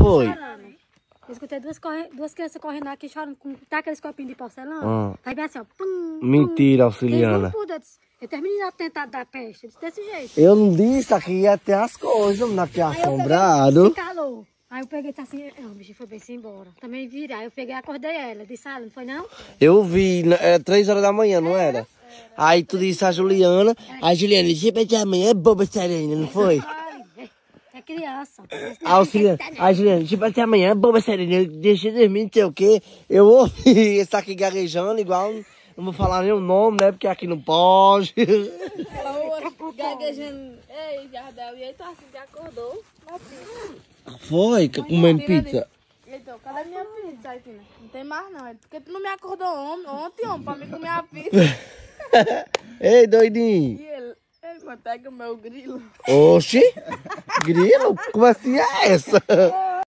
foi? Eu escutei duas crianças correndo aqui chorando com aqueles copinhos de porcelana. Aí vem assim, ó. Pum, Mentira, Auxiliana. Eu terminei de tentar dar peste, desse jeito. Eu não disse aqui ia ter as coisas, não aqui assombrado. Se calou. Aí eu peguei e disse assim, o bicho foi bem se embora. Também virei, aí eu peguei e acordei ela. Disse, não foi não? Eu vi, era 3 horas da manhã, não era? Aí tu disse a Juliana, a Juliana disse, de amanhã é boba serena, não foi? É criança. Auxiliana, a Juliana, tipo até amanhã é boba serena, deixa de dormir, não sei o quê. Eu ouvi esse aqui gaguejando igual, não vou falar nem o nome, né, porque aqui não pode. Gaguejando. Ei, Jardel, e aí tu assim, já acordou? Foi, comendo pizza. Então, cadê minha pizza aí, Tina? Não tem mais não, é porque tu não me acordou ontem, homem, pra mim comer a pizza. Ei, doidinho. E ele pega o meu grilo. Oxi, grilo? Como assim é essa?